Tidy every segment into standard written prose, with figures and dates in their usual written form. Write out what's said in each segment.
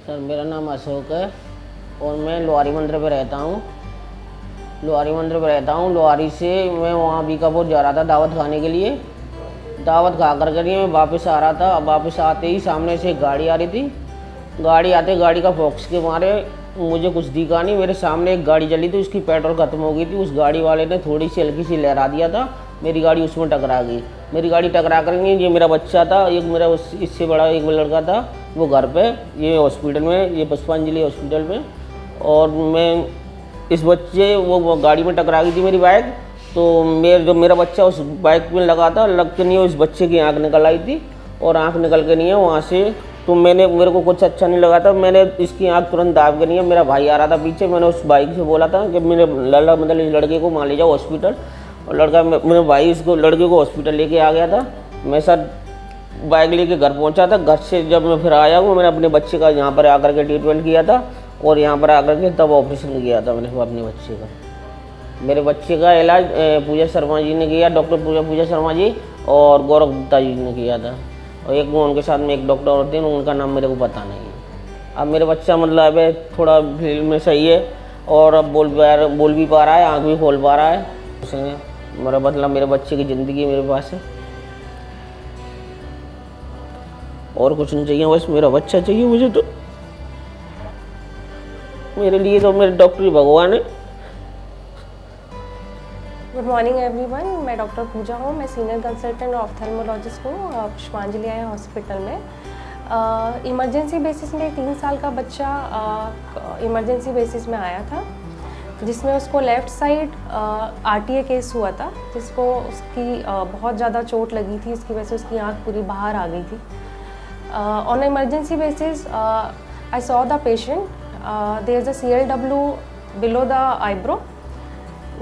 Sir मेरा नाम अशोक है और मैं लोहारी मंदिर पे रहता हूँ। लोहारी से मैं वहाँ बीकापुर जा रहा था दावत खाने के लिए। दावत खा कर के मैं वापस आ रहा था। वापस आते ही सामने से एक गाड़ी आ रही थी। गाड़ी का फोक्स के मारे मुझे कुछ दिखा नहीं। मेरे सामने एक गाड़ी चली थी, उसकी पेट्रोल ख़त्म हो गई थी। उस गाड़ी वाले ने थोड़ी सी हल्की सी लहरा दिया था, मेरी गाड़ी उसमें टकरा गई। मेरी गाड़ी टकरा कर गई। ये मेरा बच्चा था, एक मेरा इससे बड़ा एक लड़का था, वो घर पे, ये हॉस्पिटल में, ये पुष्पांजलि हॉस्पिटल में। और मैं इस बच्चे वो गाड़ी में टकरा गई थी मेरी बाइक। तो मेरा बच्चा उस बाइक में लगा था, लग के नहीं उस बच्चे की आँख निकल आई थी और आँख निकल के नहीं है वहाँ से। तो मेरे को कुछ अच्छा नहीं लगा था, मैंने इसकी आँख तुरंत दाब के नहीं है। मेरा भाई आ रहा था पीछे, मैंने उस बाइक से बोला था कि मेरे मतलब इस लड़के को मान ले जाओ हॉस्पिटल। और मेरे भाई इसको लड़के को हॉस्पिटल लेके आ गया था। मैं सर बाइक लेके घर पहुंचा था। घर से जब मैं फिर आया हूँ, मैंने अपने बच्चे का यहाँ पर आकर के ट्रीटमेंट किया था और यहाँ पर आकर के तब ऑपरेशन किया था मैंने अपने बच्चे का। मेरे बच्चे का इलाज पूजा शर्मा जी ने किया, डॉक्टर पूजा शर्मा जी और गौरव गुप्ता जी ने किया था। और एक उनके साथ में एक डॉक्टर और थे, उनका नाम मेरे को पता नहीं है। अब मेरा बच्चा मतलब है थोड़ा फील्ड में सही है और अब बोल भी पा रहा है, आँख भी खोल पा रहा है। उसने मेरा मतलब मेरे बच्चे की ज़िंदगी मेरे पास है, और कुछ नहीं चाहिए, बस मेरा बच्चा चाहिए मुझे। तो मेरे लिए तो मेरे डॉक्टर ही भगवान है। गुड मॉर्निंग एवरीवन, मैं डॉक्टर पूजा हूँ। मैं सीनियर कंसल्टेंट ऑफ्थेल्मोलॉजिस्ट हूँ पुष्पांजलि आई हॉस्पिटल में। इमरजेंसी बेसिस में 3 साल का बच्चा इमरजेंसी बेसिस में आया था, जिसमें उसको लेफ़्ट साइड RTA केस हुआ था, जिसको उसकी बहुत ज़्यादा चोट लगी थी। इसकी वजह से उसकी आँख पूरी बाहर आ गई थी। On emergency basis I saw the patient, there is a CLW below the eyebrow.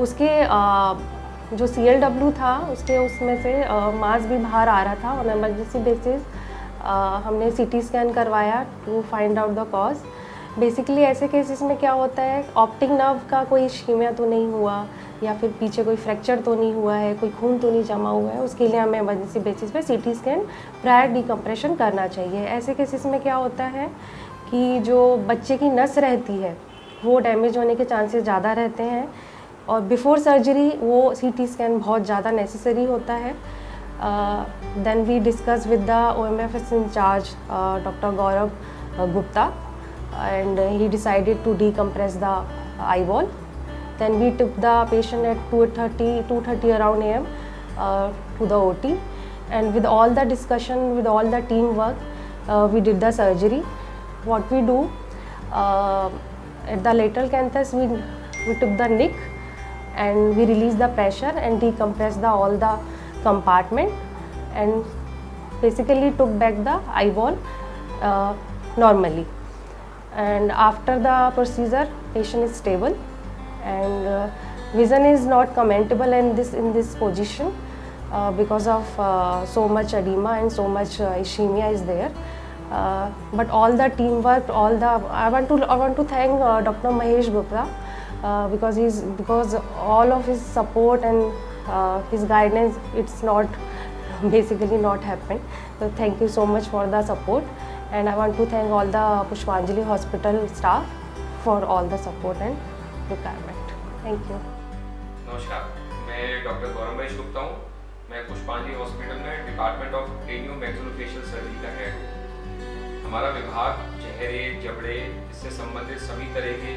उसके जो CLW था उसके उसमें से मांस भी बाहर आ रहा था। ऑन इमरजेंसी बेसिस हमने CT स्कैन करवाया to find out the cause. Basically ऐसे केसेस में क्या होता है, ऑप्टिक नर्व का कोई इश्कीमिया तो नहीं हुआ या फिर पीछे कोई फ्रैक्चर तो नहीं हुआ है, कोई खून तो नहीं जमा हुआ है। उसके लिए हमें इमरजेंसी बेसिस पे CT स्कैन प्रायर डिकम्प्रेशन करना चाहिए। ऐसे केसेस में क्या होता है कि जो बच्चे की नस रहती है वो डैमेज होने के चांसेस ज़्यादा रहते हैं और बिफोर सर्जरी वो CT स्कैन बहुत ज़्यादा नेसेसरी होता है। Then we discuss with the OMFS incharge doctor Gaurav Gupta and he decided to decompress the eyeball. Then we took the patient at 2:30 around AM to the OT, and with all the discussion, with all the teamwork, we did the surgery. What we do at the lateral canthus, we took the nick and we released the pressure and decompressed all the compartment and basically took back the eyeball normally. And after the procedure, patient is stable and vision is not commentable in this position because of so much edema and so much ischemia is there. But all the teamwork, I want to thank Dr. Mahesh Gupta because all of his support and his guidance, it's not basically not happened. So thank you so much for the support. And I want to thank all the Pushpanjali hospital staff for all the support and requirement. Thank you. नमस्कार, मैं doctor गौरव महेश गुप्ता हूँ। मैं पुष्पांजलि hospital में department of cranio maxillofacial surgery का head हूँ। हमारा विभाग चेहरे, जबड़े, इससे संबंधित सभी तरह के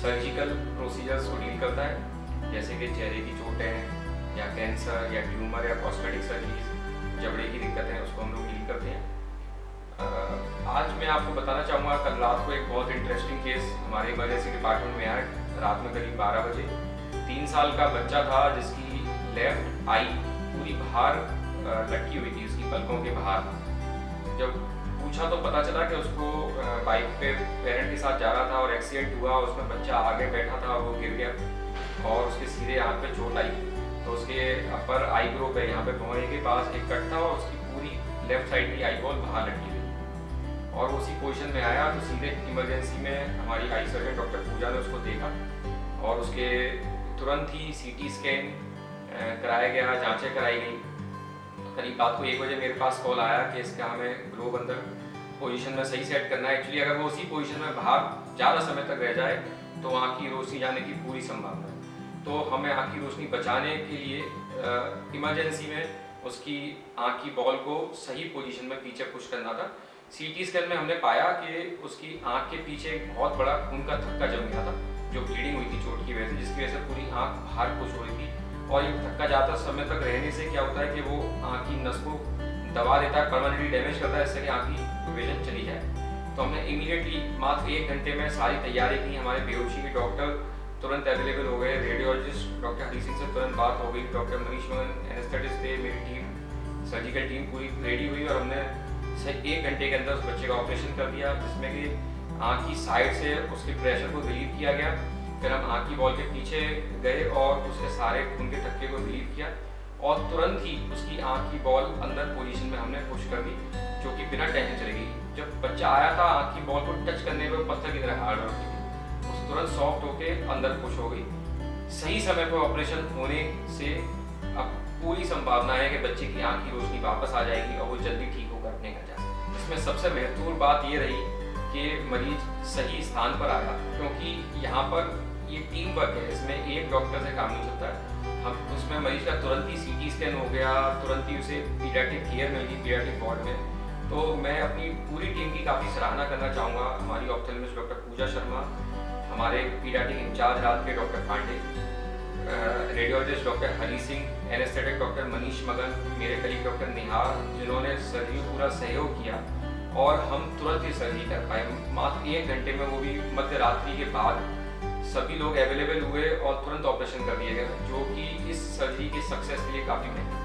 सर्जिकल प्रोसीजर्स को डील करता है, जैसे कि चेहरे की चोटें या कैंसर या ट्यूमर या कॉस्मेटिक सर्जरीज, जबड़े की दिक्कतें, उसको हम लोग डील करते हैं। आज मैं आपको बताना चाहूँगा, कल रात को एक बहुत इंटरेस्टिंग केस हमारे इमरजेंसी डिपार्टमेंट में आया। रात में करीब 12 बजे 3 साल का बच्चा था जिसकी लेफ्ट आई पूरी बाहर लटकी हुई थी, उसकी पलकों के बाहर। जब पूछा तो पता चला कि उसको बाइक पे पेरेंट के साथ जा रहा था और एक्सीडेंट हुआ। उसमें बच्चा आगे बैठा था और वो गिर गया और उसके सीधे हाथ पे चोट आई। तो उसके अपर आईब्रो पे, यहाँ पे भौहें के पास एक कट था और उसकी पूरी लेफ्ट साइड की आईबॉल बाहर लटकी हुई और उसी पोजीशन में आया। तो सीधे इमरजेंसी में हमारी आई सर्जन डॉक्टर पूजा ने उसको देखा और उसके तुरंत ही CT स्कैन कराया गया, जांचें कराई गई। करीब रात को 1 बजे मेरे पास कॉल आया कि इसका हमें ग्लोब अंदर पोजीशन में सही सेट करना है। एक्चुअली अगर वो उसी पोजीशन में बाहर ज़्यादा समय तक रह जाए तो आँख की रोशनी जाने की पूरी संभावना है। तो हमें आँख की रोशनी बचाने के लिए इमरजेंसी में उसकी आँख की बॉल को सही पोजीशन में पीछे पुश करना था। सीटी स्कैन में हमने पाया कि उसकी आँख के पीछे एक बहुत बड़ा खून का थक्का जम गया था, जो ब्लीडिंग हुई थी चोट की वजह से, जिसकी वजह से पूरी आँख बाहर पुश हो रही थी। और ये थक्का ज़्यादा समय तक रहने से क्या होता है कि वो आँख की नस को दबा देता है, परमानेंटली डैमेज करता है, इससे कि आँख की विजन चली जाए। तो हमने इमीडिएटली मात्र 1 घंटे में सारी तैयारी की। हमारे बेहोशी के डॉक्टर तुरंत अवेलेबल हो गए, रेडियोलॉजिस्ट डॉक्टर हरी सिंह से तुरंत बात हो गई, डॉक्टर मनीष मगन एनेस्थेटिस्ट थे, मेरी टीम सर्जिकल टीम पूरी रेडी हुई और हमने 1 घंटे के अंदर उस बच्चे का ऑपरेशन कर दिया, जिसमें कि आँख की साइड से उसके प्रेशर को रिलीव किया गया। फिर हम आँख की बॉल के पीछे गए और उसके सारे खून के थक्के को रिलीव किया और तुरंत ही उसकी आँख की बॉल अंदर पोजीशन में हमने पुश कर दी, जो कि बिना टेंशन चली गई। जब बच्चा आया था आँख की बॉल को टच करने पर पत्थर की तरह हार्ड हो गई थी, उस तुरंत सॉफ्ट होके अंदर पुश हो गई। सही समय पर ऑपरेशन होने से अब पूरी संभावना है कि बच्चे की आँख की रोशनी वापस आ जाएगी और वो जल्दी ठीक होकर अपने घर जा सके। इसमें सबसे महत्वपूर्ण बात ये रही कि मरीज सही स्थान पर आया, क्योंकि यहाँ पर ये टीम वर्क है, इसमें एक डॉक्टर से काम नहीं चलता है। हम उसमें मरीज का तुरंत ही सीटी स्कैन हो गया, तुरंत ही उसे पीडियाट्रिक केयर मिल गई पीडियाट्रिक वार्ड में। तो मैं अपनी पूरी टीम की काफ़ी सराहना करना चाहूँगा। हमारी ऑप्थेल्मिस्ट डॉक्टर पूजा शर्मा, हमारे पीडियाट्रिक इंचार्ज रात के doctor Pandey, radiologist doctor Hari Singh, anaesthetic doctor Manish मगन, मेरे कलीग डॉक्टर निहार, जिन्होंने सर्जरी पूरा सहयोग किया और हम तुरंत ही सर्जरी कर पाए। मात्र 1 घंटे में, वो भी मध्य रात्रि के बाद सभी लोग अवेलेबल हुए और तुरंत ऑपरेशन कर दिया गया, जो कि इस सर्जरी के सक्सेस के लिए काफ़ी महत्वपूर्ण है।